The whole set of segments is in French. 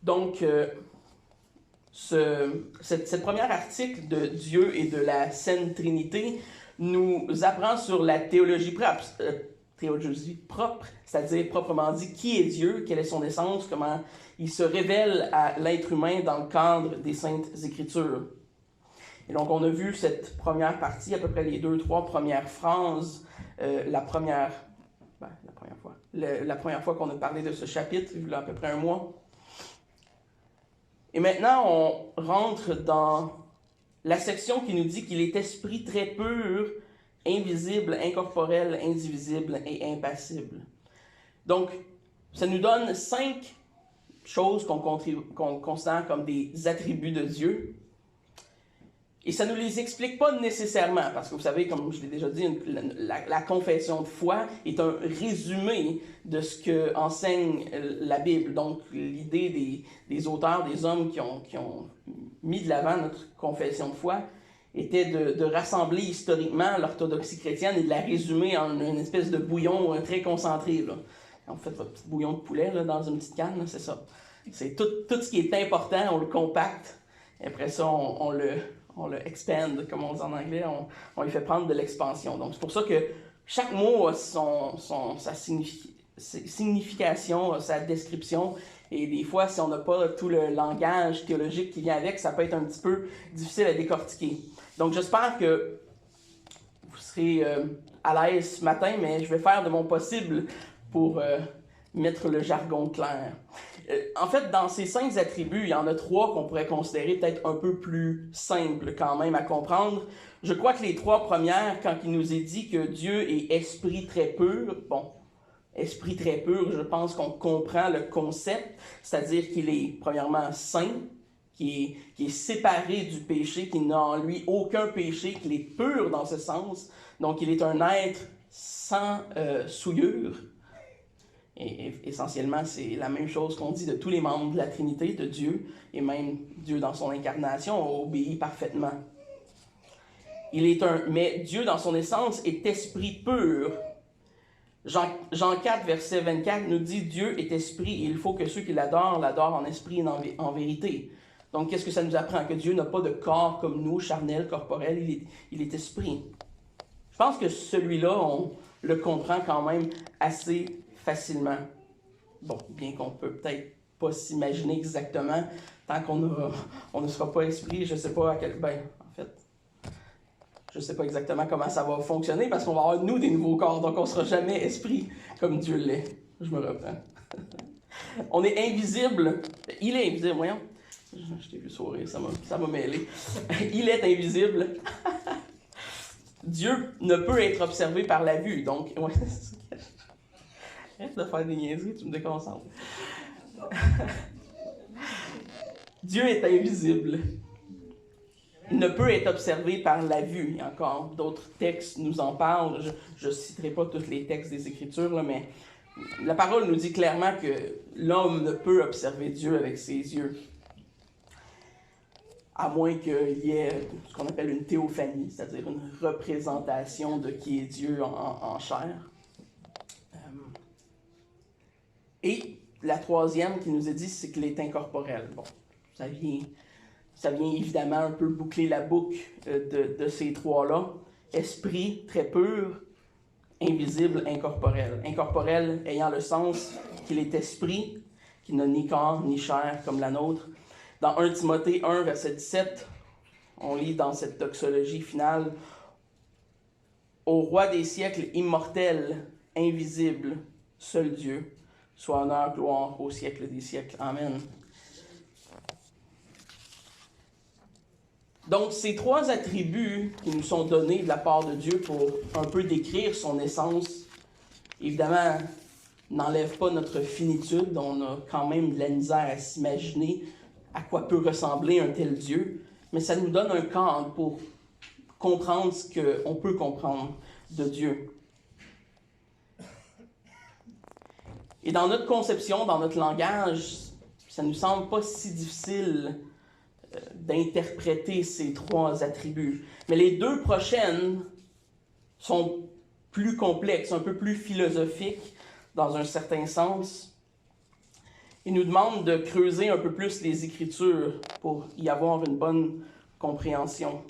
Donc, cette première article de Dieu et de la Sainte Trinité nous apprend sur la théologie propre, c'est-à-dire proprement dit, qui est Dieu, quelle est son essence, comment il se révèle à l'être humain dans le cadre des Saintes Écritures. Et donc, on a vu cette première partie, à peu près les 2-3 premières phrases, la première fois qu'on a parlé de ce chapitre, il y a à peu près un mois. Et maintenant, on rentre dans la section qui nous dit qu'il est esprit très pur, invisible, incorporel, indivisible et impassible. Donc, ça nous donne 5 choses qu'on considère comme des attributs de Dieu. Et ça ne nous les explique pas nécessairement, parce que vous savez, comme je l'ai déjà dit, la confession de foi est un résumé de ce que enseigne la Bible. Donc, l'idée des auteurs, des hommes qui ont mis de l'avant notre confession de foi, était de rassembler historiquement l'orthodoxie chrétienne et de la résumer en une espèce de bouillon très concentré. Là. Vous faites votre petit bouillon de poulet là, dans une petite canne, là, c'est ça. C'est tout ce qui est important, on le compacte, et après ça, on le expand, comme on dit en anglais, on lui fait prendre de l'expansion. Donc, c'est pour ça que chaque mot a sa signification, sa description, et des fois, si on n'a pas tout le langage théologique qui vient avec, ça peut être un petit peu difficile à décortiquer. Donc, j'espère que vous serez à l'aise ce matin, mais je vais faire de mon possible pour mettre le jargon clair. En fait, dans ces 5 attributs, il y en a 3 qu'on pourrait considérer peut-être un peu plus simples quand même à comprendre. Je crois que les 3 premières, quand il nous est dit que Dieu est esprit très pur, bon, esprit très pur, je pense qu'on comprend le concept, c'est-à-dire qu'il est premièrement saint, qui est séparé du péché, qui n'a en lui aucun péché, qu'il est pur dans ce sens. Donc, il est un être sans souillure. Et essentiellement, c'est la même chose qu'on dit de tous les membres de la Trinité, de Dieu, et même Dieu dans son incarnation obéit parfaitement. Mais Dieu dans son essence est esprit pur. Jean 4, verset 24 nous dit « Dieu est esprit et il faut que ceux qui l'adorent en esprit et en vérité. » Donc, qu'est-ce que ça nous apprend? Que Dieu n'a pas de corps comme nous, charnel, corporel, il est esprit. Je pense que celui-là, on le comprend quand même assez facilement. Bon, bien qu'on peut peut-être pas s'imaginer exactement, tant qu'on ne sera pas esprit, je sais pas à quel... en fait, je sais pas exactement comment ça va fonctionner, parce qu'on va avoir, nous, des nouveaux corps, donc on sera jamais esprit comme Dieu l'est. Je me reprends. On est invisible. Il est invisible, voyons. Je t'ai vu sourire, ça m'a mêlé. Il est invisible. Dieu ne peut être observé par la vue, donc... Ouais, arrête de faire des niaiseries, tu me déconcentres. Dieu est invisible. Il ne peut être observé par la vue. Il y a encore d'autres textes nous en parlent. Je ne citerai pas tous les textes des Écritures, là, mais la parole nous dit clairement que l'homme ne peut observer Dieu avec ses yeux. À moins qu'il y ait ce qu'on appelle une théophanie, c'est-à-dire une représentation de qui est Dieu en chair. Et la troisième qui nous est dit, c'est qu'il est incorporel. Bon, ça vient évidemment un peu boucler la boucle de ces 3-là. Esprit, très pur, invisible, incorporel. Incorporel ayant le sens qu'il est esprit, qu'il n'a ni corps ni chair comme la nôtre. Dans 1 Timothée 1, verset 17, on lit dans cette doxologie finale « Au roi des siècles immortel, invisible, seul Dieu, soit honneur, gloire au siècle des siècles. Amen. » Donc, ces 3 attributs qui nous sont donnés de la part de Dieu pour un peu décrire son essence, évidemment, n'enlèvent pas notre finitude. On a quand même de la misère à s'imaginer à quoi peut ressembler un tel Dieu, mais ça nous donne un cadre pour comprendre ce qu'on peut comprendre de Dieu. Et dans notre conception, dans notre langage, ça ne nous semble pas si difficile d'interpréter ces 3 attributs. Mais les 2 prochaines sont plus complexes, un peu plus philosophiques dans un certain sens. Il nous demande de creuser un peu plus les Écritures pour y avoir une bonne compréhension.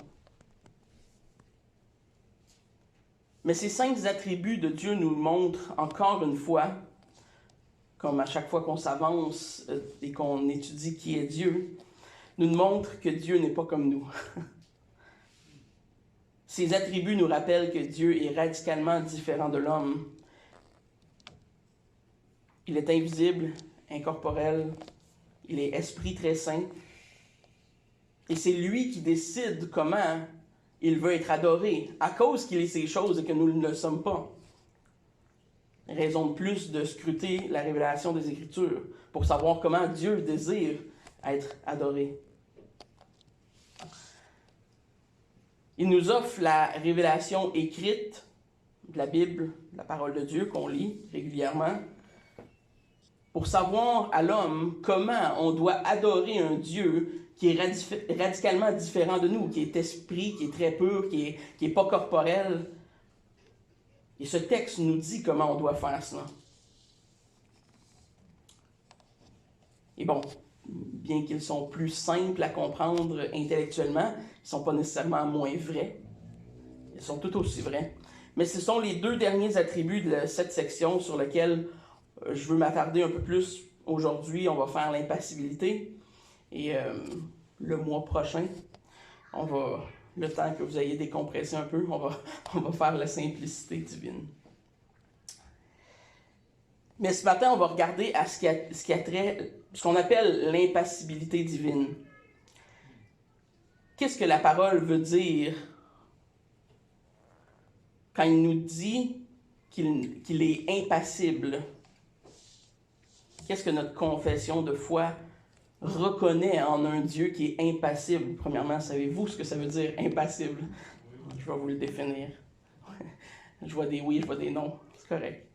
Mais ces 5 attributs de Dieu nous montrent encore une fois, comme à chaque fois qu'on s'avance et qu'on étudie qui est Dieu, nous montrent que Dieu n'est pas comme nous. Ces attributs nous rappellent que Dieu est radicalement différent de l'homme. Il est invisible, incorporel, il est esprit très saint. Et c'est lui qui décide comment il veut être adoré, à cause qu'il est ces choses et que nous ne le sommes pas. Raison de plus de scruter la révélation des Écritures pour savoir comment Dieu désire être adoré. Il nous offre la révélation écrite de la Bible, de la parole de Dieu qu'on lit régulièrement, pour savoir à l'homme comment on doit adorer un Dieu qui est radicalement différent de nous, qui est esprit, qui est très pur, qui est pas corporel. Et ce texte nous dit comment on doit faire cela. Et bon, bien qu'ils sont plus simples à comprendre intellectuellement, ils ne sont pas nécessairement moins vrais. Ils sont tout aussi vrais. Mais ce sont les 2 derniers attributs de cette section sur lesquels je veux m'attarder un peu plus aujourd'hui. On va faire l'impassibilité. Et le mois prochain, le temps que vous ayez décompressé un peu, on va faire la simplicité divine. Mais ce matin, on va regarder à ce qui a trait, ce qu'on appelle l'impassibilité divine. Qu'est-ce que la parole veut dire quand il nous dit qu'il est impassible? Qu'est-ce que notre confession de foi reconnaît en un Dieu qui est impassible? Premièrement, savez-vous ce que ça veut dire, impassible? Je vais vous le définir. Je vois des oui, je vois des non. C'est correct.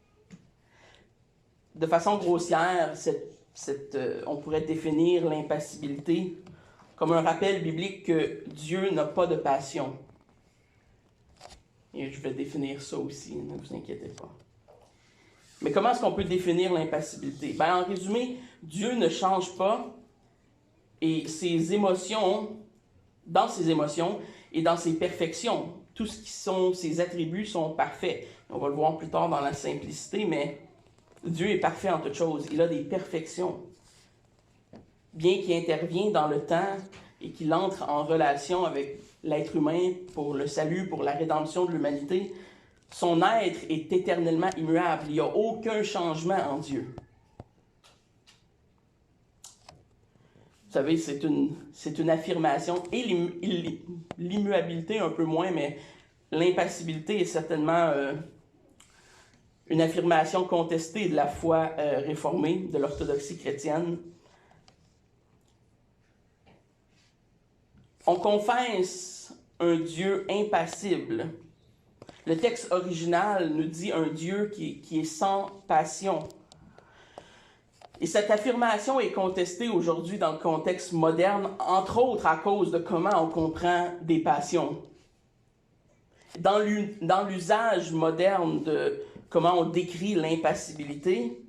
De façon grossière, on pourrait définir l'impassibilité comme un rappel biblique que Dieu n'a pas de passion. Et je vais définir ça aussi, ne vous inquiétez pas. Mais comment est-ce qu'on peut définir l'impassibilité? En résumé, Dieu ne change pas et dans ses émotions et dans ses perfections, tout ce qui sont ses attributs sont parfaits. On va le voir plus tard dans la simplicité, mais Dieu est parfait en toutes choses. Il a des perfections. Bien qu'il intervienne dans le temps et qu'il entre en relation avec l'être humain pour le salut, pour la rédemption de l'humanité, son être est éternellement immuable. Il n'y a aucun changement en Dieu. Vous savez, c'est une affirmation, et l'immuabilité un peu moins, mais l'impassibilité est certainement une affirmation contestée de la foi réformée, de l'orthodoxie chrétienne. On confesse un Dieu impassible. Le texte original nous dit un Dieu qui est sans passion. Et cette affirmation est contestée aujourd'hui dans le contexte moderne, entre autres à cause de comment on comprend des passions. Dans l'usage moderne de comment on décrit l'impassibilité,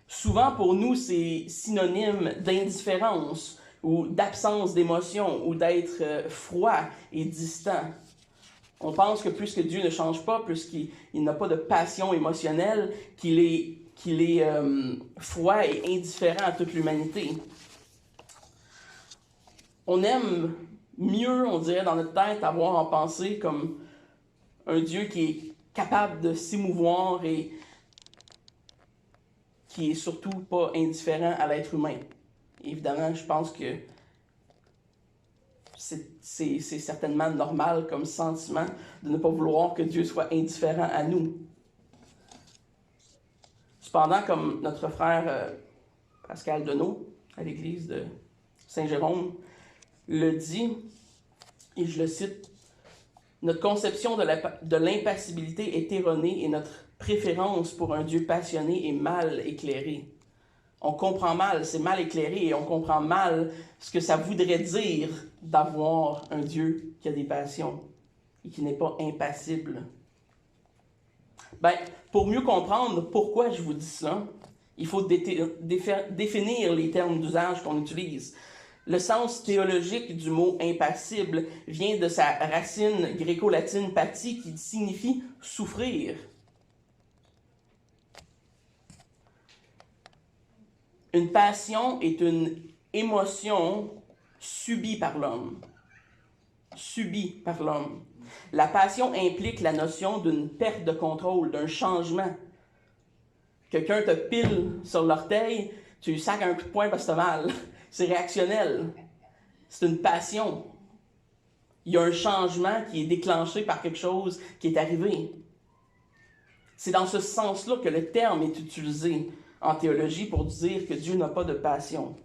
souvent pour nous c'est synonyme d'indifférence ou d'absence d'émotion ou d'être froid et distant. On pense que plus que Dieu ne change pas, plus qu'il n'a pas de passion émotionnelle, qu'il est froid et indifférent à toute l'humanité. On aime mieux, on dirait dans notre tête, avoir en pensée comme un Dieu qui est capable de s'émouvoir et qui est surtout pas indifférent à l'être humain. Évidemment, je pense que c'est certainement normal comme sentiment de ne pas vouloir que Dieu soit indifférent à nous. Cependant, comme notre frère Pascal Deneau, à l'église de Saint-Jérôme, le dit, et je le cite, « Notre conception de l'impassibilité est erronée et notre préférence pour un Dieu passionné est mal éclairée. » On comprend mal, c'est mal éclairé et on comprend mal ce que ça voudrait dire d'avoir un Dieu qui a des passions et qui n'est pas impassible. Pour mieux comprendre pourquoi je vous dis cela, Il faut définir les termes d'usage qu'on utilise. Le sens théologique du mot impassible vient de sa racine gréco-latine pati qui signifie souffrir. Une passion est une émotion subie par l'homme. Subie par l'homme. La passion implique la notion d'une perte de contrôle, d'un changement. Quelqu'un te pile sur l'orteil, tu lui sacs un coup de poing parce que t'as mal. C'est réactionnel. C'est une passion. Il y a un changement qui est déclenché par quelque chose qui est arrivé. C'est dans ce sens-là que le terme est utilisé en théologie pour dire que Dieu n'a pas de passion.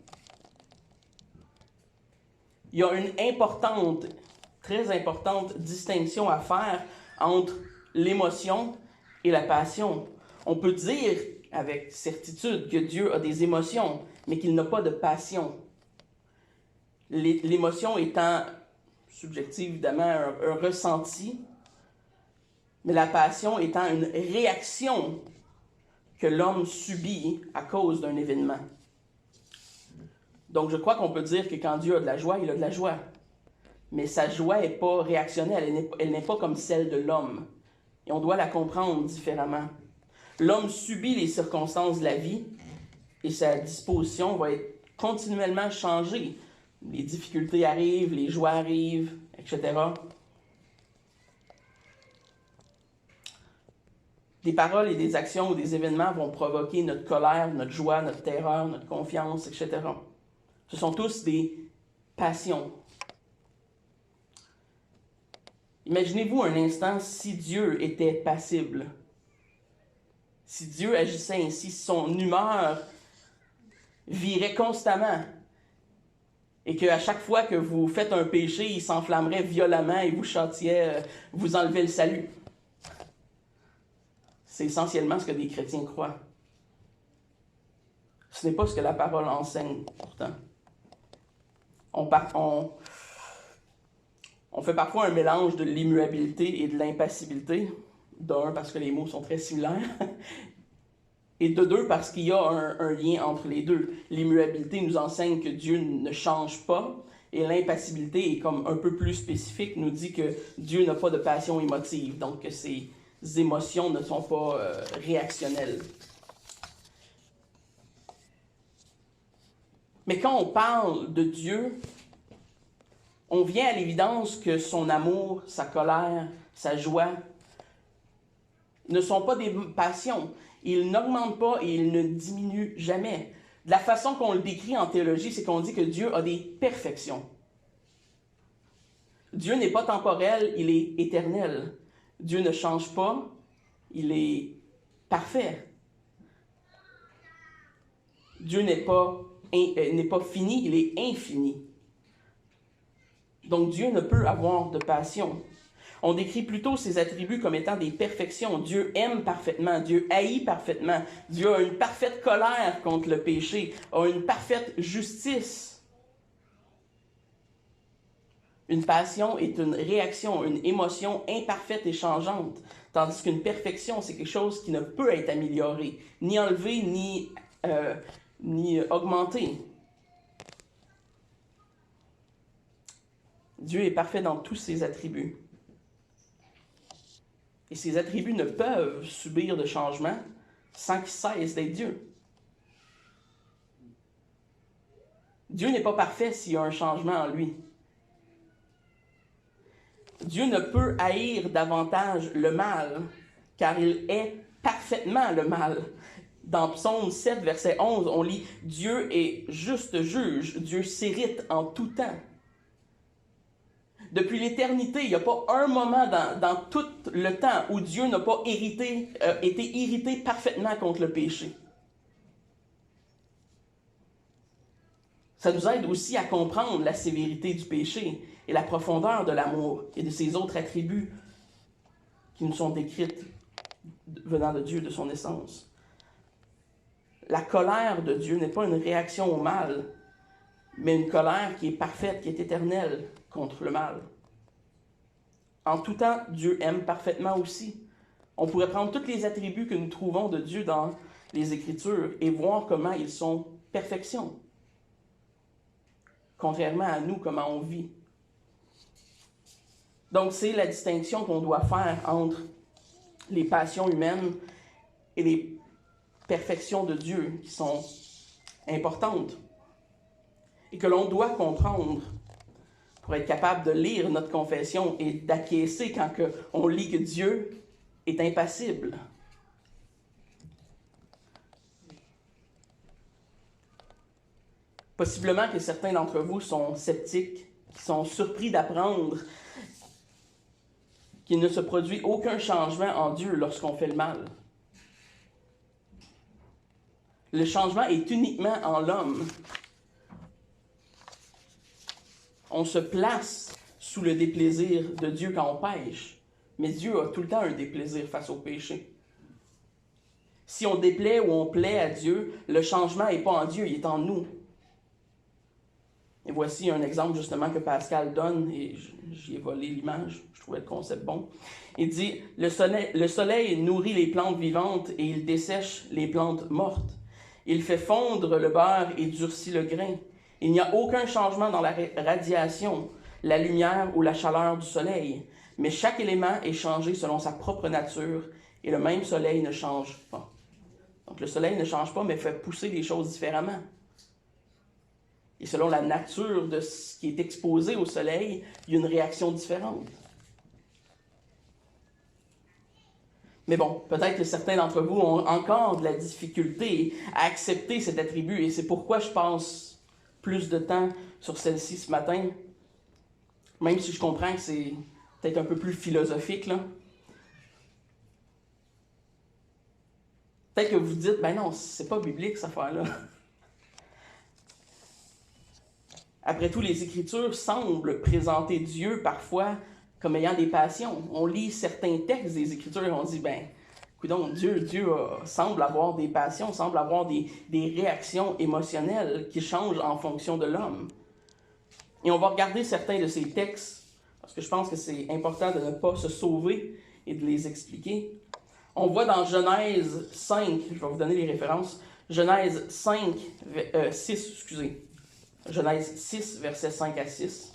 Il y a une importante, très importante distinction à faire entre l'émotion et la passion. On peut dire avec certitude que Dieu a des émotions, mais qu'il n'a pas de passion. L'émotion étant subjective, évidemment, un ressenti, mais la passion étant une réaction que l'homme subit à cause d'un événement. Donc, je crois qu'on peut dire que quand Dieu a de la joie, il a de la joie. Mais sa joie n'est pas réactionnelle, elle n'est pas comme celle de l'homme. Et on doit la comprendre différemment. L'homme subit les circonstances de la vie et sa disposition va être continuellement changée. Les difficultés arrivent, les joies arrivent, etc. Des paroles et des actions ou des événements vont provoquer notre colère, notre joie, notre terreur, notre confiance, etc. Ce sont tous des passions. Imaginez-vous un instant si Dieu était passible. Si Dieu agissait ainsi, son humeur virait constamment et qu'à chaque fois que vous faites un péché, il s'enflammerait violemment et vous châtiait, vous enlevait le salut. C'est essentiellement ce que des chrétiens croient. Ce n'est pas ce que la parole enseigne, pourtant. On fait parfois un mélange de l'immuabilité et de l'impassibilité. D'un, parce que les mots sont très similaires. Et de deux, parce qu'il y a un lien entre les deux. L'immuabilité nous enseigne que Dieu ne change pas. Et l'impassibilité est comme un peu plus spécifique, nous dit que Dieu n'a pas de passion émotive. Donc que ses émotions ne sont pas réactionnelles. Mais quand on parle de Dieu, on vient à l'évidence que son amour, sa colère, sa joie ne sont pas des passions. Il n'augmente pas et il ne diminue jamais. De la façon qu'on le décrit en théologie, c'est qu'on dit que Dieu a des perfections. Dieu n'est pas temporel, il est éternel. Dieu ne change pas, il est parfait. Dieu n'est pas fini, il est infini. Donc Dieu ne peut avoir de passion. On décrit plutôt ses attributs comme étant des perfections. Dieu aime parfaitement, Dieu haït parfaitement. Dieu a une parfaite colère contre le péché, a une parfaite justice. Une passion est une réaction, une émotion imparfaite et changeante, tandis qu'une perfection, c'est quelque chose qui ne peut être amélioré, ni enlevé, ni augmenté. Dieu est parfait dans tous ses attributs. Et ces attributs ne peuvent subir de changement sans qu'ils cessent d'être Dieu. Dieu n'est pas parfait s'il y a un changement en lui. Dieu ne peut haïr davantage le mal, car il est parfaitement le mal. Dans Psaume 7, verset 11, on lit « Dieu est juste juge, Dieu s'irrite en tout temps ». Depuis l'éternité, il n'y a pas un moment dans tout le temps où Dieu n'a pas été irrité parfaitement contre le péché. Ça nous aide aussi à comprendre la sévérité du péché et la profondeur de l'amour et de ses autres attributs qui nous sont décrites venant de Dieu, de son essence. La colère de Dieu n'est pas une réaction au mal, mais une colère qui est parfaite, qui est éternelle contre le mal. En tout temps, Dieu aime parfaitement aussi. On pourrait prendre tous les attributs que nous trouvons de Dieu dans les Écritures et voir comment ils sont perfection. Contrairement à nous, comment on vit. Donc, c'est la distinction qu'on doit faire entre les passions humaines et les perfections de Dieu qui sont importantes et que l'on doit comprendre pour être capable de lire notre confession et d'acquiescer quand on lit que Dieu est impassible. Possiblement que certains d'entre vous sont sceptiques, qui sont surpris d'apprendre qu'il ne se produit aucun changement en Dieu lorsqu'on fait le mal. Le changement est uniquement en l'homme. On se place sous le déplaisir de Dieu quand on pêche, mais Dieu a tout le temps un déplaisir face au péché. Si on déplaît ou on plaît à Dieu, le changement n'est pas en Dieu, il est en nous. Et voici un exemple justement que Pascal donne, et j'y ai volé l'image, je trouvais le concept bon. Il dit, le soleil nourrit les plantes vivantes et il dessèche les plantes mortes. Il fait fondre le beurre et durcit le grain. Il n'y a aucun changement dans la radiation, la lumière ou la chaleur du soleil, mais chaque élément est changé selon sa propre nature et le même soleil ne change pas. Donc le soleil ne change pas, mais fait pousser les choses différemment. Et selon la nature de ce qui est exposé au soleil, il y a une réaction différente. Mais bon, peut-être que certains d'entre vous ont encore de la difficulté à accepter cet attribut, et c'est pourquoi je passe plus de temps sur celle-ci ce matin, même si je comprends que c'est peut-être un peu plus philosophique, là. Peut-être que vous dites, ben non, c'est pas biblique cette affaire-là. Après tout, les Écritures semblent présenter Dieu parfois comme ayant des passions. On lit certains textes des Écritures et on dit, ben, coudonc, Dieu semble avoir des passions, semble avoir des réactions émotionnelles qui changent en fonction de l'homme. Et on va regarder certains de ces textes, parce que je pense que c'est important de ne pas se sauver et de les expliquer. On voit dans Genèse 5, je vais vous donner les références, Genèse 6, versets 5 à 6,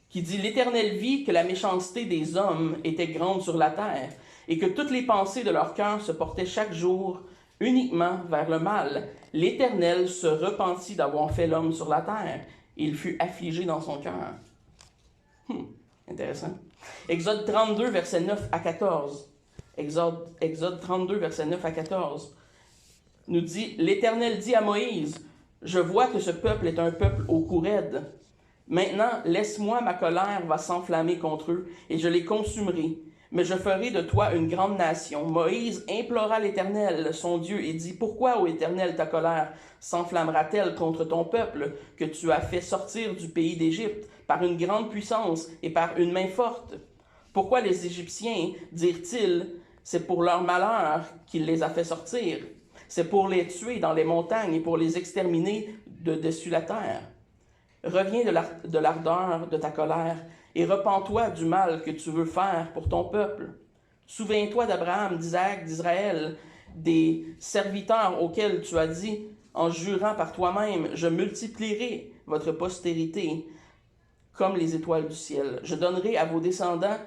qui dit « L'Éternel vit que la méchanceté des hommes était grande sur la terre, et que toutes les pensées de leur cœur se portaient chaque jour uniquement vers le mal. L'Éternel se repentit d'avoir fait l'homme sur la terre, et il fut affligé dans son cœur. » Intéressant. Exode 32, versets 9 à 14. Exode 32, versets 9 à 14, nous dit « L'Éternel dit à Moïse, « Je vois que ce peuple est un peuple au cou raide. Maintenant, laisse-moi, ma colère va s'enflammer contre eux, et je les consumerai. Mais je ferai de toi une grande nation. » Moïse implora l'Éternel, son Dieu, et dit, « Pourquoi, ô Éternel, ta colère s'enflammera-t-elle contre ton peuple, que tu as fait sortir du pays d'Égypte, par une grande puissance et par une main forte? Pourquoi les Égyptiens, dirent-ils, c'est pour leur malheur qu'il les a fait sortir? C'est pour les tuer dans les montagnes et pour les exterminer de dessus la terre. Reviens de l'ardeur de ta colère et repens-toi du mal que tu veux faire pour ton peuple. Souviens-toi d'Abraham, d'Isaac, d'Israël, des serviteurs auxquels tu as dit, en jurant par toi-même, je multiplierai votre postérité comme les étoiles du ciel. Je donnerai à vos descendants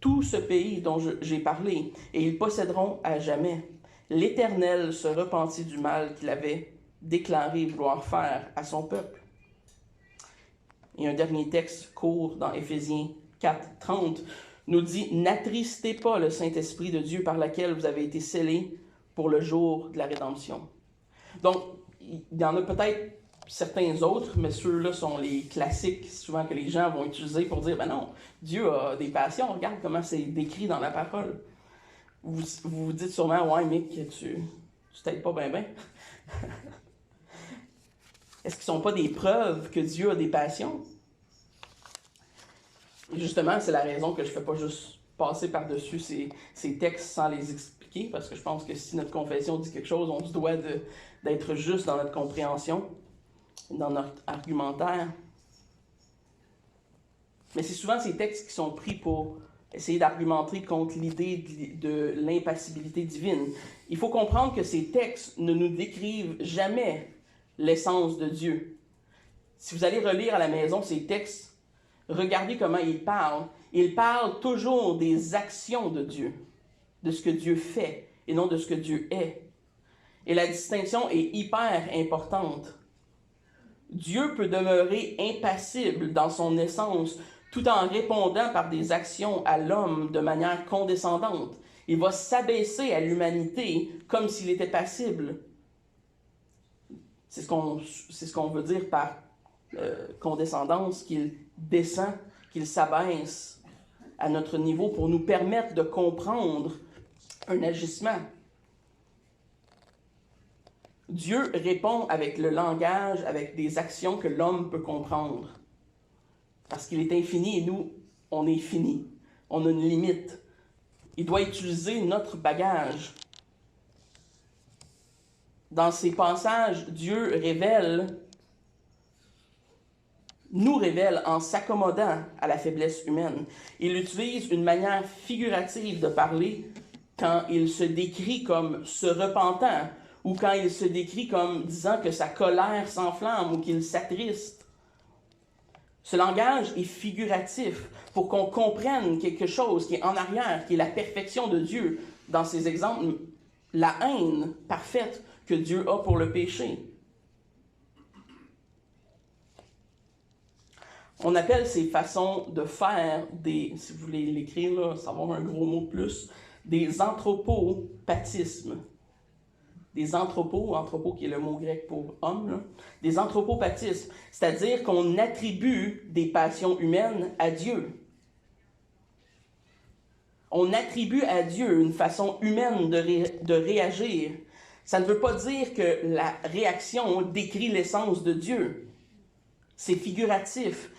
tout ce pays dont j'ai parlé, et ils posséderont à jamais. L'Éternel se repentit du mal qu'il avait déclaré vouloir faire à son peuple. Et un dernier texte court dans Éphésiens 4, 30 nous dit « N'attristez pas le Saint-Esprit de Dieu par lequel vous avez été scellés pour le jour de la rédemption. » Donc, il y en a peut-être certains autres, mais ceux-là sont les classiques, souvent que les gens vont utiliser pour dire « Ben non, Dieu a des passions, regarde comment c'est décrit dans la parole. » Vous vous dites sûrement « Ouais, Mick, tu t'aides pas bien, bien. » Est-ce qu'ils ne sont pas des preuves que Dieu a des passions? Et justement, c'est la raison que je ne fais pas juste passer par-dessus ces textes sans les expliquer, parce que je pense que si notre confession dit quelque chose, on se doit d'être juste dans notre compréhension, dans notre argumentaire. Mais c'est souvent ces textes qui sont pris pour essayer d'argumenter contre l'idée de l'impassibilité divine. Il faut comprendre que ces textes ne nous décrivent jamais l'essence de Dieu. Si vous allez relire à la maison ces textes, regardez comment ils parlent. Ils parlent toujours des actions de Dieu, de ce que Dieu fait et non de ce que Dieu est. Et la distinction est hyper importante. Dieu peut demeurer impassible dans son essence tout en répondant par des actions à l'homme de manière condescendante. Il va s'abaisser à l'humanité comme s'il était passible. C'est ce qu'on veut dire par condescendance, qu'il descend, qu'il s'abaisse à notre niveau pour nous permettre de comprendre un agissement. Dieu répond avec le langage, avec des actions que l'homme peut comprendre. Parce qu'il est infini et nous, on est fini. On a une limite. Il doit utiliser notre bagage. Dans ces passages, Dieu nous révèle en s'accommodant à la faiblesse humaine. Il utilise une manière figurative de parler quand il se décrit comme se repentant ou quand il se décrit comme disant que sa colère s'enflamme ou qu'il s'attriste. Ce langage est figuratif pour qu'on comprenne quelque chose qui est en arrière, qui est la perfection de Dieu. Dans ces exemples, la haine parfaite que Dieu a pour le péché. On appelle ces façons de faire si vous voulez l'écrire, là, ça va avoir un gros mot de plus, des anthropopathismes. Des anthropo qui est le mot grec pour homme, là, des anthropopathismes, c'est-à-dire qu'on attribue des passions humaines à Dieu. On attribue à Dieu une façon humaine de réagir. Ça ne veut pas dire que la réaction décrit l'essence de Dieu. C'est figuratif.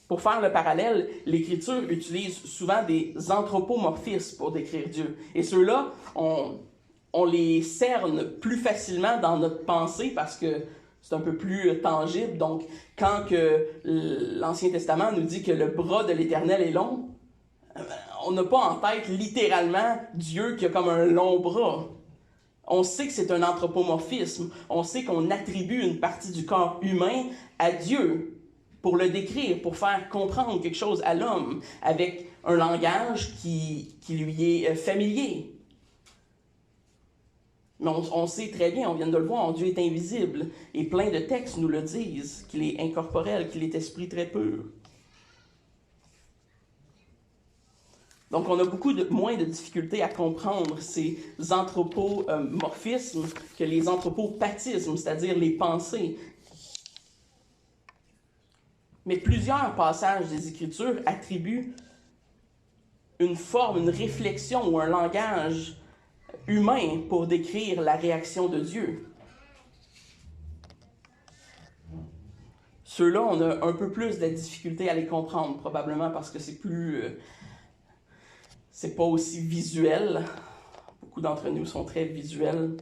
Pour faire le parallèle, l'Écriture utilise souvent des anthropomorphismes pour décrire Dieu. Et ceux-là, on les cerne plus facilement dans notre pensée parce que c'est un peu plus tangible. Donc, quand que l'Ancien Testament nous dit que le bras de l'Éternel est long, on n'a pas en tête littéralement Dieu qui a comme un long bras. On sait que c'est un anthropomorphisme. On sait qu'on attribue une partie du corps humain à Dieu pour le décrire, pour faire comprendre quelque chose à l'homme avec un langage qui lui est familier. Mais on sait très bien, on vient de le voir, Dieu est invisible. Et plein de textes nous le disent, qu'il est incorporel, qu'il est esprit très pur. Donc, on a moins de difficultés à comprendre ces anthropomorphismes que les anthropopathismes, c'est-à-dire les pensées. Mais plusieurs passages des Écritures attribuent une forme, une réflexion ou un langage humain pour décrire la réaction de Dieu. Ceux-là, on a un peu plus de difficulté à les comprendre, probablement parce que c'est pas aussi visuel. Beaucoup d'entre nous sont très visuels.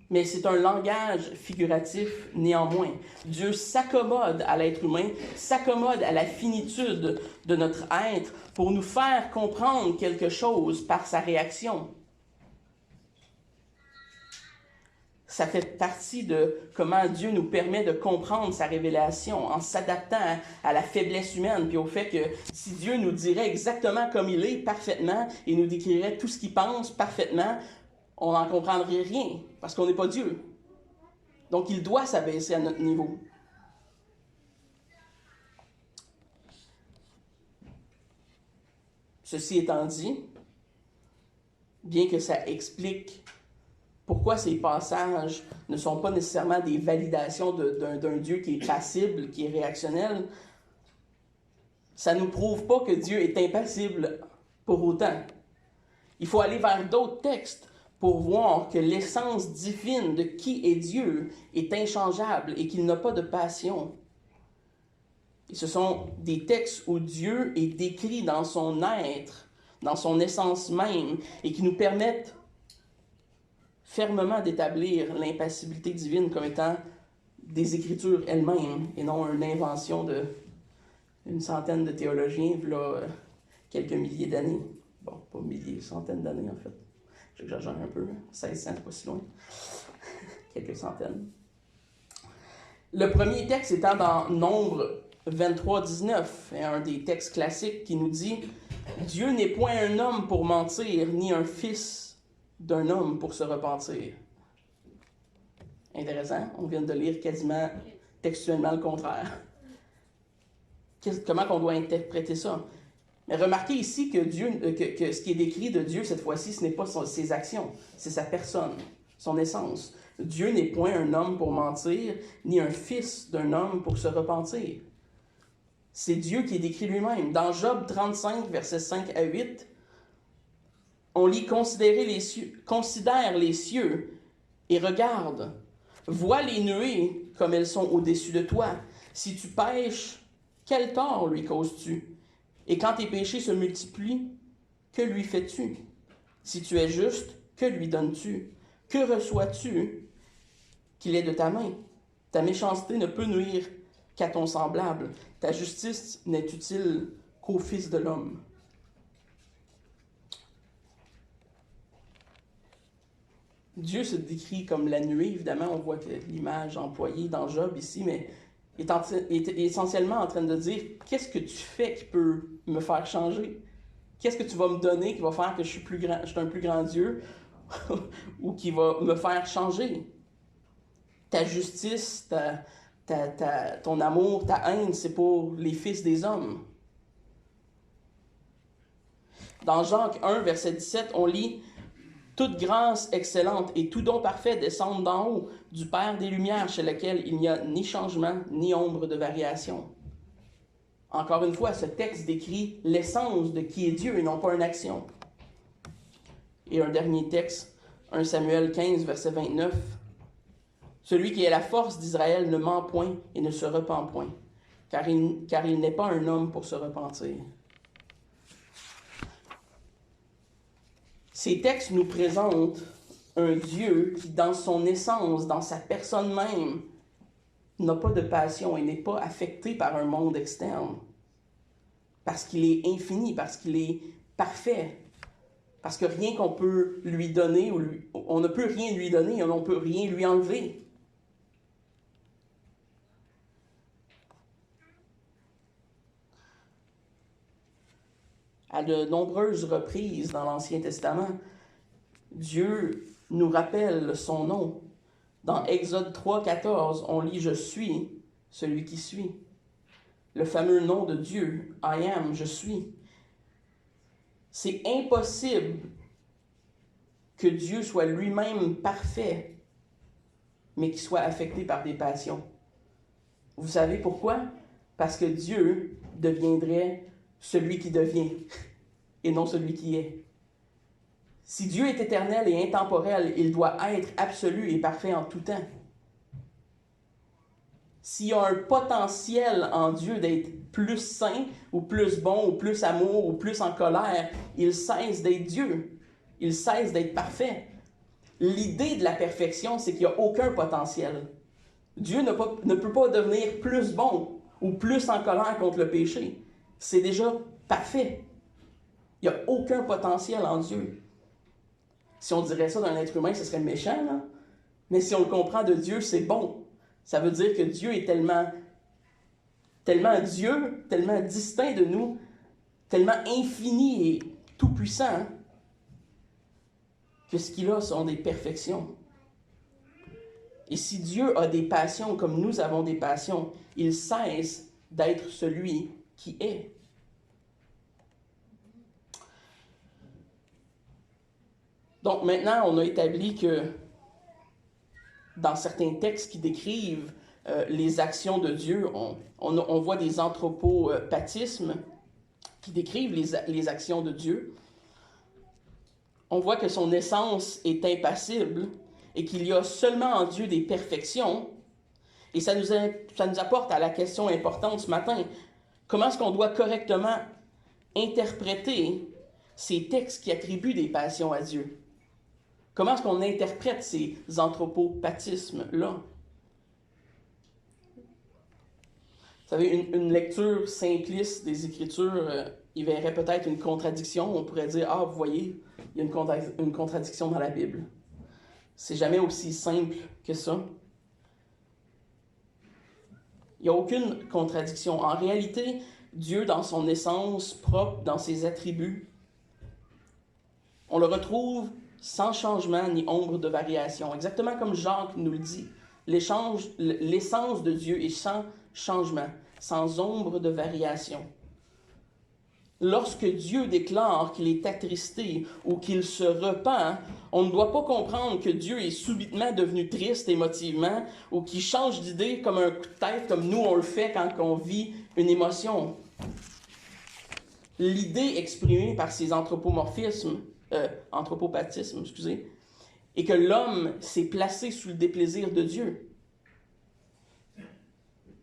Mais c'est un langage figuratif néanmoins. Dieu s'accommode à l'être humain, s'accommode à la finitude de notre être pour nous faire comprendre quelque chose par sa réaction. Ça fait partie de comment Dieu nous permet de comprendre sa révélation en s'adaptant à la faiblesse humaine, puis au fait que si Dieu nous dirait exactement comme il est, parfaitement, et nous décrirait tout ce qu'il pense parfaitement, on n'en comprendrait rien, parce qu'on n'est pas Dieu. Donc, il doit s'abaisser à notre niveau. Ceci étant dit, bien que ça explique pourquoi ces passages ne sont pas nécessairement des validations d'un Dieu qui est passible, qui est réactionnel, ça ne nous prouve pas que Dieu est impassible pour autant. Il faut aller vers d'autres textes pour voir que l'essence divine de qui est Dieu est inchangeable et qu'il n'a pas de passion. Et ce sont des textes où Dieu est décrit dans son être, dans son essence même, et qui nous permettent fermement d'établir l'impassibilité divine comme étant des Écritures elles-mêmes et non une invention une centaine de théologiens, là, quelques milliers d'années. Bon, pas milliers, centaines d'années en fait. J'exagère un peu, 1600, c'est pas si loin. Quelques centaines. Le premier texte étant dans Nombre 23, 19, un des textes classiques qui nous dit « Dieu n'est point un homme pour mentir, ni un fils d'un homme pour se repentir. » Intéressant, on vient de lire quasiment textuellement le contraire. Comment on doit interpréter ça? Mais remarquez ici que, que ce qui est décrit de Dieu cette fois-ci, ce n'est pas ses actions, c'est sa personne, son essence. Dieu n'est point un homme pour mentir, ni un fils d'un homme pour se repentir. C'est Dieu qui est décrit lui-même. Dans Job 35, versets 5 à 8, on lit « Considère les cieux et regarde. Vois les nuées comme elles sont au-dessus de toi. Si tu pêches, quel tort lui causes-tu? Et quand tes péchés se multiplient, que lui fais-tu? Si tu es juste, que lui donnes-tu? Que reçois-tu qu'il est de ta main? Ta méchanceté ne peut nuire qu'à ton semblable. Ta justice n'est utile qu'au Fils de l'homme. » Dieu se décrit comme la nuée, évidemment, on voit que l'image employée dans Job ici, mais est essentiellement en train de dire « Qu'est-ce que tu fais qui peut me faire changer? Qu'est-ce que tu vas me donner qui va faire que je suis un plus grand Dieu ou qui va me faire changer? Ta justice, ton amour, ta haine, c'est pour les fils des hommes. » Dans Jacques 1, verset 17, on lit « Toute grâce excellente et tout don parfait descendent d'en haut, du Père des Lumières, chez lequel il n'y a ni changement, ni ombre de variation. » Encore une fois, ce texte décrit l'essence de qui est Dieu et non pas une action. Et un dernier texte, 1 Samuel 15, verset 29. « Celui qui est la force d'Israël ne ment point et ne se repent point, car il n'est pas un homme pour se repentir. » Ces textes nous présentent un Dieu qui, dans son essence, dans sa personne même, n'a pas de passion et n'est pas affecté par un monde externe. Parce qu'il est infini, parce qu'il est parfait. Parce que rien qu'on peut lui donner, on ne peut rien lui donner, on ne peut rien lui enlever. À de nombreuses reprises dans l'Ancien Testament, Dieu nous rappelle son nom. Dans Exode 3, 14, on lit « Je suis celui qui suis ». Le fameux nom de Dieu, « I am », « Je suis ». C'est impossible que Dieu soit lui-même parfait, mais qu'il soit affecté par des passions. Vous savez pourquoi? Parce que Dieu deviendrait celui qui devient, et non celui qui est. Si Dieu est éternel et intemporel, il doit être absolu et parfait en tout temps. S'il y a un potentiel en Dieu d'être plus saint, ou plus bon, ou plus amour, ou plus en colère, il cesse d'être Dieu. Il cesse d'être parfait. L'idée de la perfection, c'est qu'il n'y a aucun potentiel. Dieu ne peut pas devenir plus bon ou plus en colère contre le péché. C'est déjà parfait. Il n'y a aucun potentiel en Dieu. Si on dirait ça d'un être humain, ce serait méchant, là. Mais si on le comprend de Dieu, c'est bon. Ça veut dire que Dieu est tellement Dieu, tellement distinct de nous, tellement infini et tout-puissant, que ce qu'il a sont des perfections. Et si Dieu a des passions comme nous avons des passions, il cesse d'être celui qui est. Donc maintenant, on a établi que dans certains textes qui décrivent les actions de Dieu, on voit des anthropopathismes qui décrivent les actions de Dieu. On voit que son essence est impassible et qu'il y a seulement en Dieu des perfections. Et ça nous apporte à la question importante ce matin. Comment est-ce qu'on doit correctement interpréter ces textes qui attribuent des passions à Dieu? Comment est-ce qu'on interprète ces anthropopathismes-là? Vous savez, une lecture simpliste des Écritures, il verrait peut-être une contradiction. On pourrait dire, ah, vous voyez, il y a une contradiction dans la Bible. C'est jamais aussi simple que ça. Il n'y a aucune contradiction. En réalité, Dieu, dans son essence propre, dans ses attributs, on le retrouve sans changement ni ombre de variation. Exactement comme Jacques nous le dit. L'essence de Dieu est sans changement, sans ombre de variation. Lorsque Dieu déclare qu'il est attristé ou qu'il se repent, on ne doit pas comprendre que Dieu est subitement devenu triste émotivement ou qu'il change d'idée comme un coup de tête, comme nous on le fait quand on vit une émotion. L'idée exprimée par ces anthropopathismes, est que l'homme s'est placé sous le déplaisir de Dieu.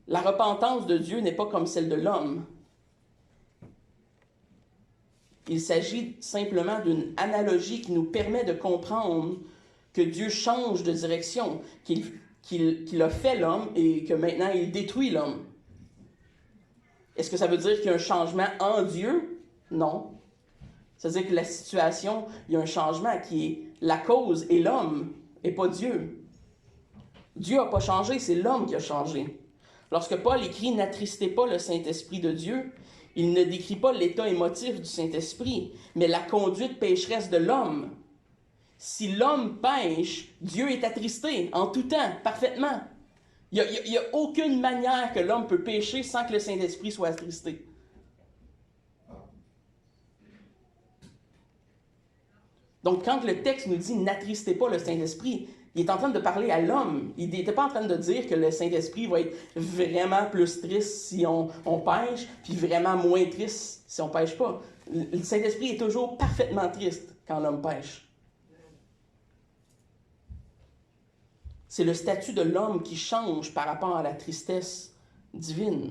La repentance de Dieu n'est pas comme celle de l'homme. Il s'agit simplement d'une analogie qui nous permet de comprendre que Dieu change de direction, qu'il a fait l'homme et que maintenant il détruit l'homme. Est-ce que ça veut dire qu'il y a un changement en Dieu? Non. Ça veut dire que la situation, il y a un changement qui est la cause et l'homme, et pas Dieu. Dieu n'a pas changé, c'est l'homme qui a changé. Lorsque Paul écrit « N'attristez pas le Saint-Esprit de Dieu », il ne décrit pas l'état émotif du Saint-Esprit, mais la conduite pécheresse de l'homme. Si l'homme pêche, Dieu est attristé en tout temps, parfaitement. Il n'y a aucune manière que l'homme peut pécher sans que le Saint-Esprit soit attristé. Donc, quand le texte nous dit « N'attristez pas le Saint-Esprit », il est en train de parler à l'homme. Il n'était pas en train de dire que le Saint-Esprit va être vraiment plus triste si on pêche, puis vraiment moins triste si on ne pêche pas. Le Saint-Esprit est toujours parfaitement triste quand l'homme pêche. C'est le statut de l'homme qui change par rapport à la tristesse divine.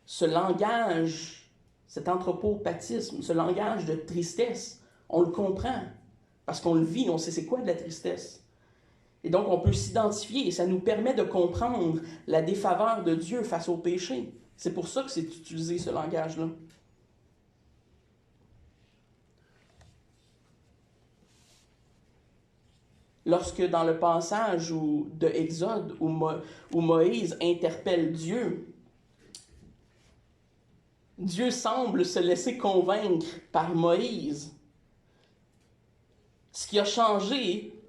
Ce langage, cet anthropopathisme, ce langage de tristesse, on le comprend. Parce qu'on le vit, on sait c'est quoi de la tristesse. Et donc, on peut s'identifier et ça nous permet de comprendre la défaveur de Dieu face au péché. C'est pour ça que c'est utilisé, ce langage-là. Lorsque dans le passage de Exode, où Moïse interpelle Dieu, Dieu semble se laisser convaincre par Moïse. Ce qui a changé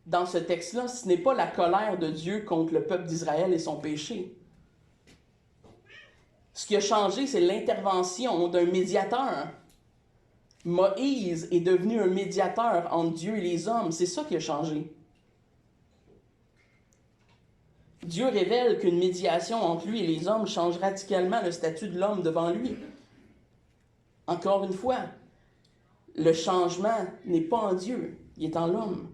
dans ce texte-là, ce n'est pas la colère de Dieu contre le peuple d'Israël et son péché. Ce qui a changé, c'est l'intervention d'un médiateur. Moïse est devenu un médiateur entre Dieu et les hommes. C'est ça qui a changé. Dieu révèle qu'une médiation entre lui et les hommes change radicalement le statut de l'homme devant lui. Encore une fois, le changement n'est pas en Dieu, il est en l'homme.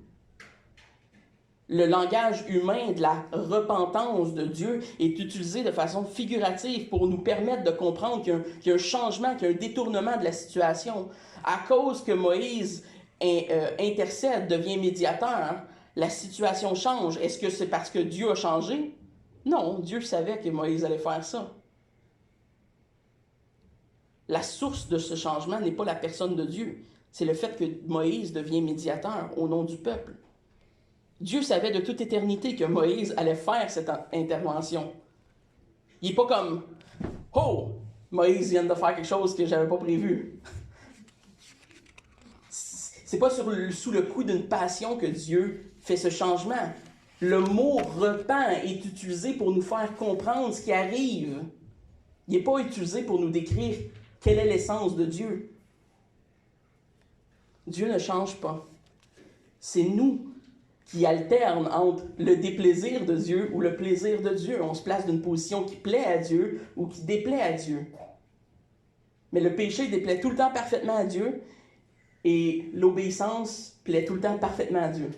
Le langage humain de la repentance de Dieu est utilisé de façon figurative pour nous permettre de comprendre qu'il y a un changement, qu'il y a un détournement de la situation. À cause que Moïse intercède, devient médiateur, la situation change. Est-ce que c'est parce que Dieu a changé? Non, Dieu savait que Moïse allait faire ça. La source de ce changement n'est pas la personne de Dieu. C'est le fait que Moïse devient médiateur au nom du peuple. Dieu savait de toute éternité que Moïse allait faire cette intervention. Il n'est pas comme « Oh, Moïse vient de faire quelque chose que je n'avais pas prévu. » C'est pas sous le coup d'une passion que Dieu fait ce changement. Le mot « repent » est utilisé pour nous faire comprendre ce qui arrive. Il n'est pas utilisé pour nous décrire quelle est l'essence de Dieu. Dieu ne change pas. C'est nous qui alternent entre le déplaisir de Dieu ou le plaisir de Dieu. On se place d'une position qui plaît à Dieu ou qui déplaît à Dieu. Mais le péché déplaît tout le temps parfaitement à Dieu et l'obéissance plaît tout le temps parfaitement à Dieu.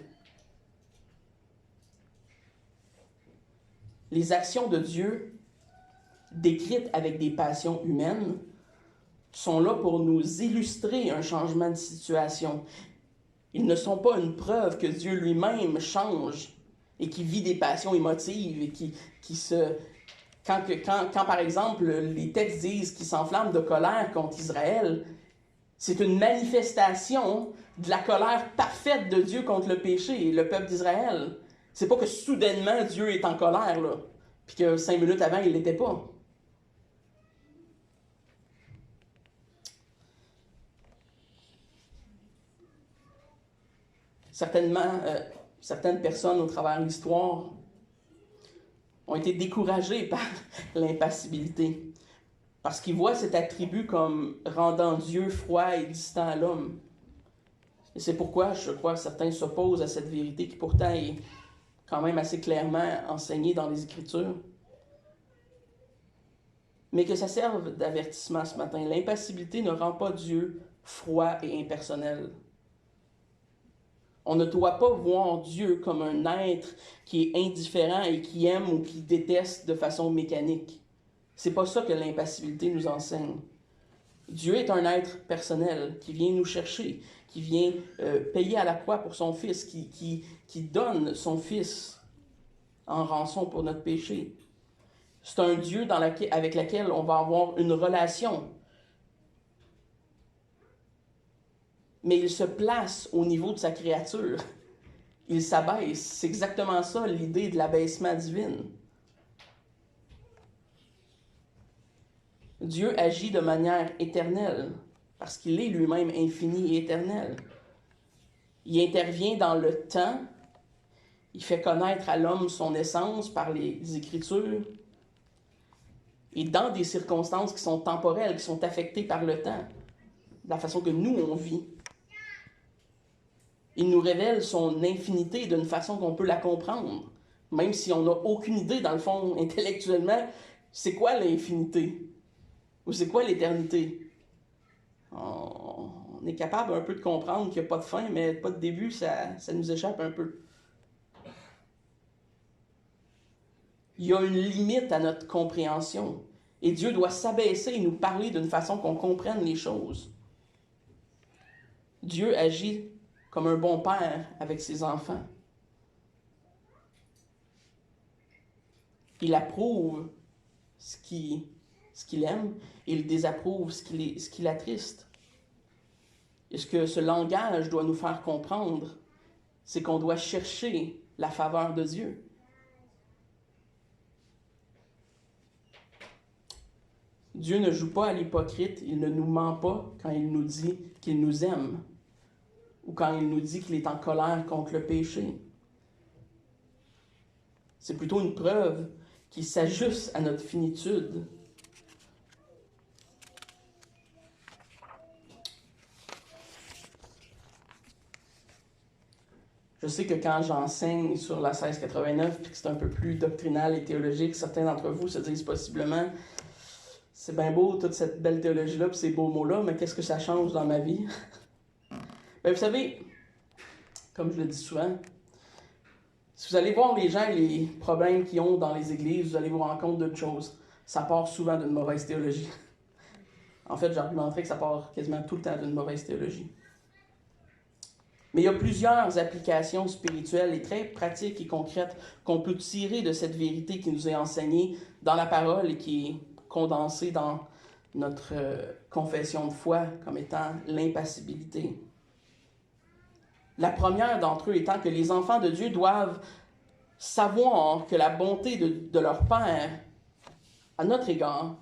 Les actions de Dieu, décrites avec des passions humaines, sont là pour nous illustrer un changement de situation. Ils ne sont pas une preuve que Dieu lui-même change et qui vit des passions émotives et qui se... Quand, par exemple, les textes disent qu'il s'enflamme de colère contre Israël, c'est une manifestation de la colère parfaite de Dieu contre le péché et le peuple d'Israël. C'est pas que soudainement Dieu est en colère, là, puis que 5 minutes avant, il l'était pas. Certaines personnes au travers de l'histoire ont été découragées par l'impassibilité, parce qu'ils voient cet attribut comme rendant Dieu froid et distant à l'homme. Et c'est pourquoi, je crois, certains s'opposent à cette vérité qui pourtant est quand même assez clairement enseignée dans les Écritures. Mais que ça serve d'avertissement ce matin. L'impassibilité ne rend pas Dieu froid et impersonnel. On ne doit pas voir Dieu comme un être qui est indifférent et qui aime ou qui déteste de façon mécanique. C'est pas ça que l'impassibilité nous enseigne. Dieu est un être personnel qui vient nous chercher, qui vient payer à la croix pour son Fils, qui donne son Fils en rançon pour notre péché. C'est un Dieu avec lequel on va avoir une relation. Mais il se place au niveau de sa créature. Il s'abaisse. C'est exactement ça l'idée de l'abaissement divin. Dieu agit de manière éternelle, parce qu'il est lui-même infini et éternel. Il intervient dans le temps, il fait connaître à l'homme son essence par les Écritures, et dans des circonstances qui sont temporelles, qui sont affectées par le temps, de la façon que nous, on vit. Il nous révèle son infinité d'une façon qu'on peut la comprendre, même si on n'a aucune idée, dans le fond, intellectuellement, c'est quoi l'infinité? Ou c'est quoi l'éternité? On est capable un peu de comprendre qu'il n'y a pas de fin, mais pas de début, ça nous échappe un peu. Il y a une limite à notre compréhension. Et Dieu doit s'abaisser et nous parler d'une façon qu'on comprenne les choses. Dieu agit comme un bon père avec ses enfants. Il approuve ce qu'il aime et il désapprouve ce qui l'attriste. Et ce que ce langage doit nous faire comprendre, c'est qu'on doit chercher la faveur de Dieu. Dieu ne joue pas à l'hypocrite, il ne nous ment pas quand il nous dit qu'il nous aime ou quand il nous dit qu'il est en colère contre le péché. C'est plutôt une preuve qu'il s'ajuste à notre finitude. Je sais que quand j'enseigne sur la 1689, puis que c'est un peu plus doctrinal et théologique, certains d'entre vous se disent possiblement « C'est bien beau, toute cette belle théologie-là, puis ces beaux mots-là, mais qu'est-ce que ça change dans ma vie? » Bien, vous savez, comme je le dis souvent, si vous allez voir les gens et les problèmes qu'ils ont dans les églises, vous allez vous rendre compte d'une chose. Ça part souvent d'une mauvaise théologie. En fait, j'argumenterais que ça part quasiment tout le temps d'une mauvaise théologie. Mais il y a plusieurs applications spirituelles et très pratiques et concrètes qu'on peut tirer de cette vérité qui nous est enseignée dans la parole et qui est condensée dans notre confession de foi comme étant l'impassibilité. La première d'entre eux étant que les enfants de Dieu doivent savoir que la bonté de leur Père à notre égard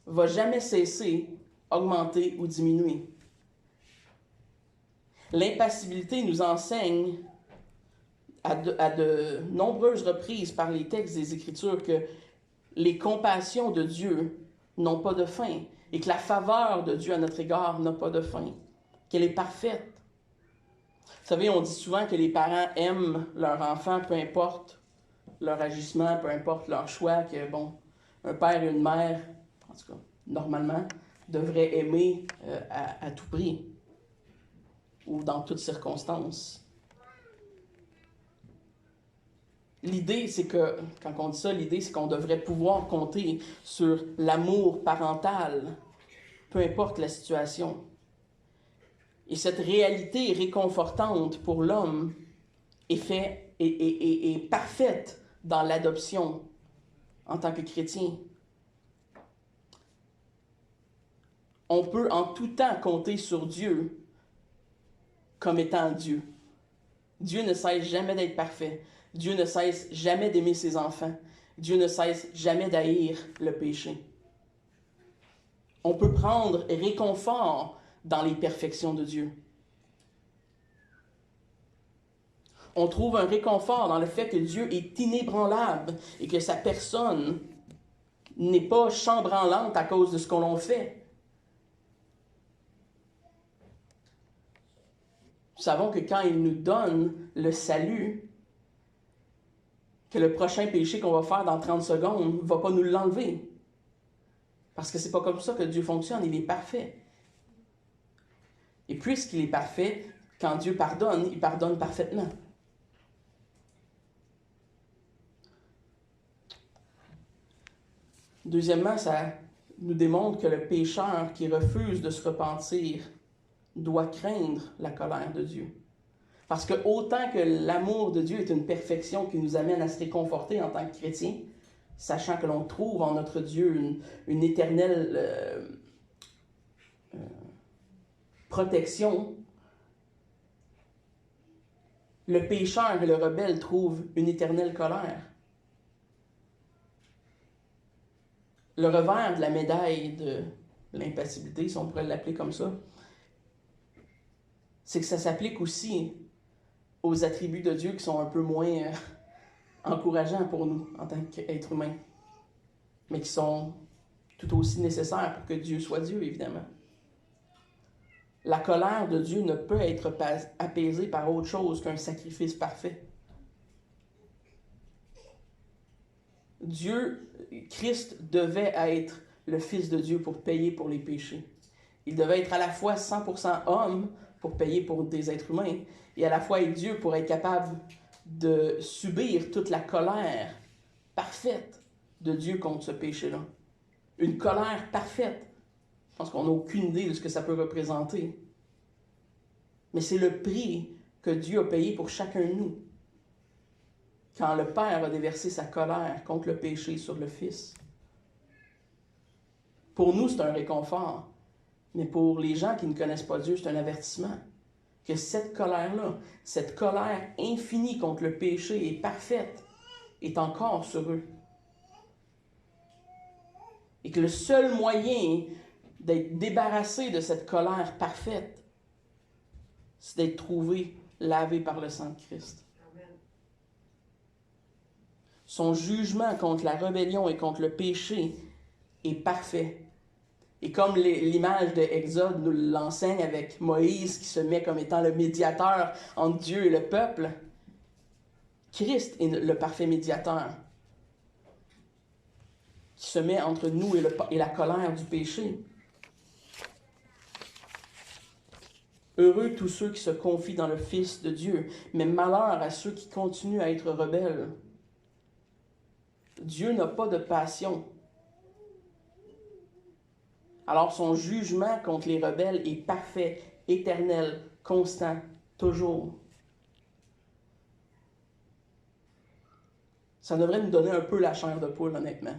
va jamais cesser, augmenter ou diminuer. L'impassibilité nous enseigne à de nombreuses reprises par les textes des Écritures que les compassions de Dieu n'ont pas de fin et que la faveur de Dieu à notre égard n'a pas de fin, qu'elle est parfaite. Vous savez, on dit souvent que les parents aiment leur enfant, peu importe leur agissement, peu importe leur choix, que, bon, un père et une mère, en tout cas, normalement, devraient aimer à tout prix ou dans toutes circonstances. L'idée, c'est que, quand on dit ça, l'idée, c'est qu'on devrait pouvoir compter sur l'amour parental, peu importe la situation. Et cette réalité est réconfortante pour l'homme est parfaite dans l'adoption en tant que chrétien. On peut en tout temps compter sur Dieu comme étant Dieu. Dieu ne cesse jamais d'être parfait. Dieu ne cesse jamais d'aimer ses enfants. Dieu ne cesse jamais d'haïr le péché. On peut prendre réconfort dans les perfections de Dieu. On trouve un réconfort dans le fait que Dieu est inébranlable et que sa personne n'est pas chambranlante à cause de ce qu'on fait. Nous savons que quand il nous donne le salut, que le prochain péché qu'on va faire dans 30 secondes ne va pas nous l'enlever. Parce que c'est pas comme ça que Dieu fonctionne, il est parfait. Et puisqu'il est parfait, quand Dieu pardonne, il pardonne parfaitement. Deuxièmement, ça nous démontre que le pécheur qui refuse de se repentir doit craindre la colère de Dieu. Parce que autant que l'amour de Dieu est une perfection qui nous amène à se réconforter en tant que chrétien, sachant que l'on trouve en notre Dieu une éternelle protection, le pécheur et le rebelle trouvent une éternelle colère. Le revers de la médaille de l'impassibilité, si on pourrait l'appeler comme ça, c'est que ça s'applique aussi aux attributs de Dieu qui sont un peu moins encourageants pour nous en tant qu'êtres humains, mais qui sont tout aussi nécessaires pour que Dieu soit Dieu, évidemment. La colère de Dieu ne peut être apaisée par autre chose qu'un sacrifice parfait. Christ devait être le Fils de Dieu pour payer pour les péchés. Il devait être à la fois 100% homme pour payer pour des êtres humains et à la fois être Dieu pour être capable de subir toute la colère parfaite de Dieu contre ce péché-là. Une colère parfaite. Je pense qu'on n'a aucune idée de ce que ça peut représenter. Mais c'est le prix que Dieu a payé pour chacun de nous. Quand le Père a déversé sa colère contre le péché sur le Fils. Pour nous, c'est un réconfort. Mais pour les gens qui ne connaissent pas Dieu, c'est un avertissement. Que cette colère-là, cette colère infinie contre le péché et parfaite, est encore sur eux. Et que le seul moyen d'être débarrassé de cette colère parfaite, c'est d'être trouvé lavé par le sang de Christ. Amen. Son jugement contre la rébellion et contre le péché est parfait. Et comme l'image de Exode nous l'enseigne avec Moïse qui se met comme étant le médiateur entre Dieu et le peuple, Christ est le parfait médiateur qui se met entre nous et la colère du péché. Heureux tous ceux qui se confient dans le Fils de Dieu, mais malheur à ceux qui continuent à être rebelles. Dieu n'a pas de passion. Alors son jugement contre les rebelles est parfait, éternel, constant, toujours. Ça devrait nous donner un peu la chair de poule, honnêtement.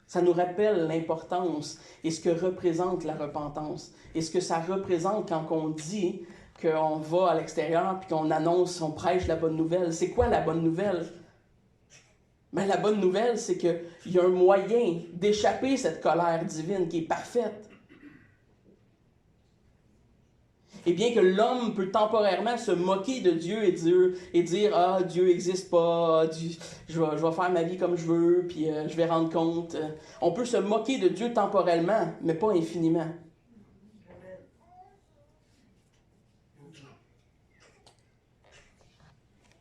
Ça nous rappelle l'importance et ce que représente la repentance. Et ce que ça représente quand on dit qu'on va à l'extérieur puis qu'on annonce, on prêche la bonne nouvelle. C'est quoi la bonne nouvelle? Ben, la bonne nouvelle, c'est qu'il y a un moyen d'échapper à cette colère divine qui est parfaite. Et bien que l'homme peut temporairement se moquer de Dieu et dire « Ah, Dieu n'existe pas, je vais faire ma vie comme je veux, puis je vais rendre compte. » On peut se moquer de Dieu temporellement, mais pas infiniment.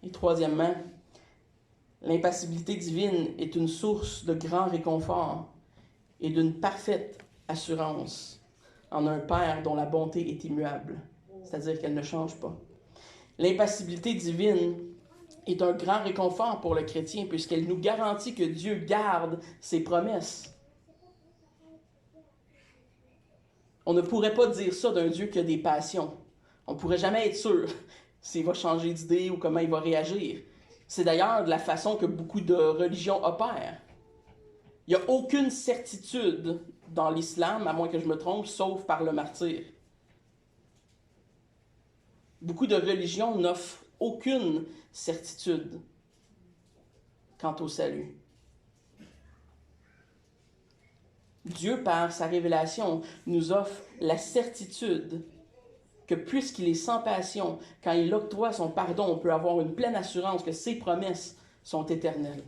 Et troisièmement, l'impassibilité divine est une source de grand réconfort et d'une parfaite assurance en un Père dont la bonté est immuable, c'est-à-dire qu'elle ne change pas. L'impassibilité divine est un grand réconfort pour le chrétien puisqu'elle nous garantit que Dieu garde ses promesses. On ne pourrait pas dire ça d'un Dieu qui a des passions. On ne pourrait jamais être sûr s'il va changer d'idée ou comment il va réagir. C'est d'ailleurs de la façon que beaucoup de religions opèrent. Il n'y a aucune certitude dans l'islam, à moins que je me trompe, sauf par le martyr. Beaucoup de religions n'offrent aucune certitude quant au salut. Dieu, par sa révélation, nous offre la certitude que puisqu'il est sans passion, quand il octroie son pardon, on peut avoir une pleine assurance que ses promesses sont éternelles.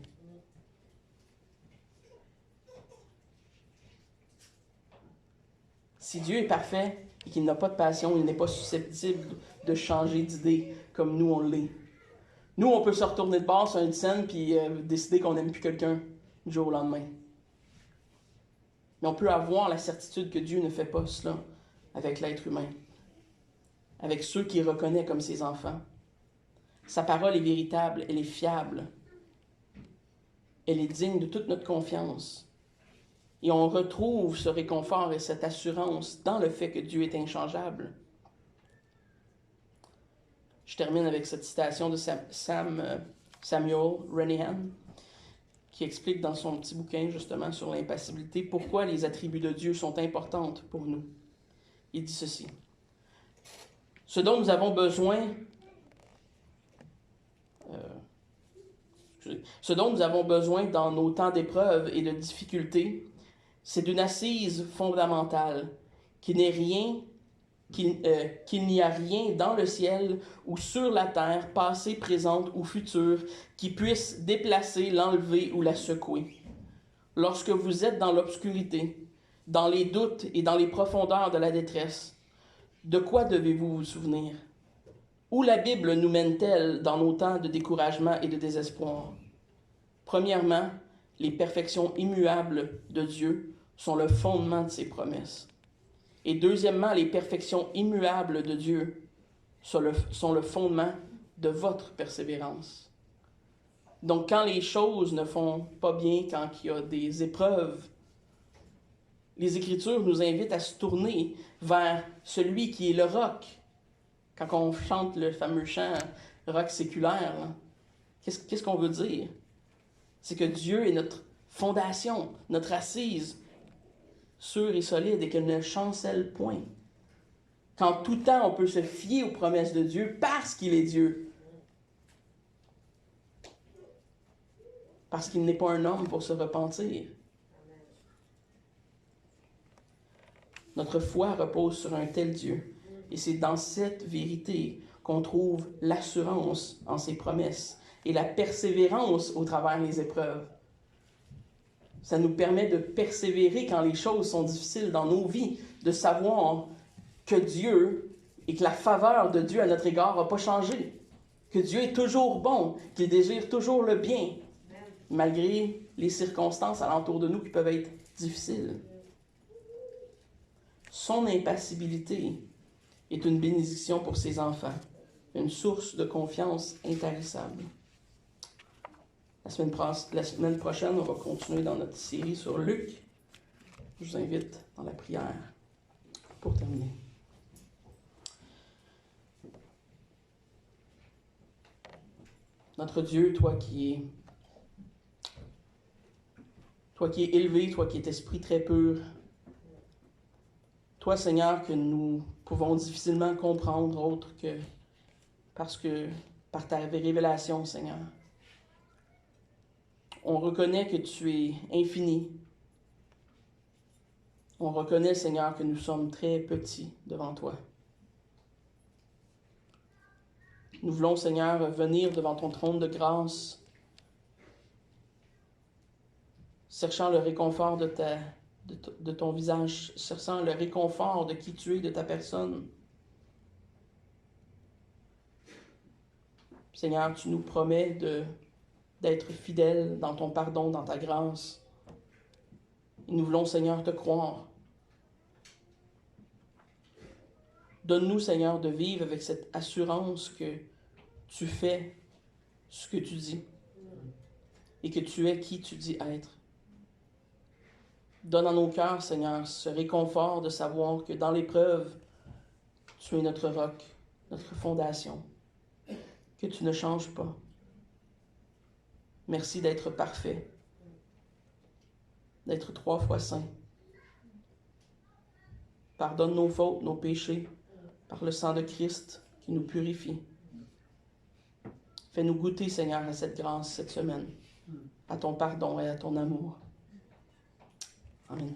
Si Dieu est parfait et qu'il n'a pas de passion, il n'est pas susceptible de changer d'idée comme nous on l'est. Nous, on peut se retourner de bord sur une scène puis décider qu'on n'aime plus quelqu'un du jour au lendemain. Mais on peut avoir la certitude que Dieu ne fait pas cela avec l'être humain, avec ceux qu'il reconnaît comme ses enfants. Sa parole est véritable, elle est fiable, elle est digne de toute notre confiance. Et on retrouve ce réconfort et cette assurance dans le fait que Dieu est inchangeable. Je termine avec cette citation de Samuel Renihan, qui explique dans son petit bouquin justement sur l'impassibilité pourquoi les attributs de Dieu sont importants pour nous. Il dit ceci. Ce dont nous avons besoin dans nos temps d'épreuve et de difficultés, c'est d'une assise fondamentale, qu'il n'y a rien dans le ciel ou sur la terre, passé, présente ou future, qui puisse déplacer, l'enlever ou la secouer. Lorsque vous êtes dans l'obscurité, dans les doutes et dans les profondeurs de la détresse, de quoi devez-vous vous souvenir? Où la Bible nous mène-t-elle dans nos temps de découragement et de désespoir? Premièrement, les perfections immuables de Dieu sont le fondement de ses promesses. Et deuxièmement, les perfections immuables de Dieu sont le fondement de votre persévérance. Donc, quand les choses ne font pas bien, quand il y a des épreuves, les Écritures nous invitent à se tourner vers celui qui est le roc. Quand on chante le fameux chant roc séculaire, là, qu'est-ce qu'on veut dire? C'est que Dieu est notre fondation, notre assise, sûre et solide, et qu'elle ne chancelle point. Qu'en tout temps, on peut se fier aux promesses de Dieu parce qu'il est Dieu. Parce qu'il n'est pas un homme pour se repentir. Notre foi repose sur un tel Dieu. Et c'est dans cette vérité qu'on trouve l'assurance en ses promesses et la persévérance au travers des épreuves. Ça nous permet de persévérer quand les choses sont difficiles dans nos vies, de savoir que Dieu et que la faveur de Dieu à notre égard n'a pas changé, que Dieu est toujours bon, qu'il désire toujours le bien, malgré les circonstances alentour de nous qui peuvent être difficiles. Son impassibilité est une bénédiction pour ses enfants, une source de confiance intarissable. La semaine prochaine, on va continuer dans notre série sur Luc. Je vous invite dans la prière pour terminer. Notre Dieu, toi qui es élevé, toi qui es esprit très pur, toi, Seigneur, que nous pouvons difficilement comprendre autre que parce que par ta révélation, Seigneur. On reconnaît que tu es infini. On reconnaît, Seigneur, que nous sommes très petits devant toi. Nous voulons, Seigneur, venir devant ton trône de grâce, cherchant le réconfort de ton visage, cherchant le réconfort de qui tu es, de ta personne. Seigneur, tu nous promets d'être fidèle dans ton pardon, dans ta grâce. Et nous voulons, Seigneur, te croire. Donne-nous, Seigneur, de vivre avec cette assurance que tu fais ce que tu dis et que tu es qui tu dis être. Donne à nos cœurs, Seigneur, ce réconfort de savoir que dans l'épreuve, tu es notre roc, notre fondation, que tu ne changes pas. Merci d'être parfait, d'être 3 fois saint. Pardonne nos fautes, nos péchés, par le sang de Christ qui nous purifie. Fais-nous goûter, Seigneur, à cette grâce cette semaine, à ton pardon et à ton amour. Amen.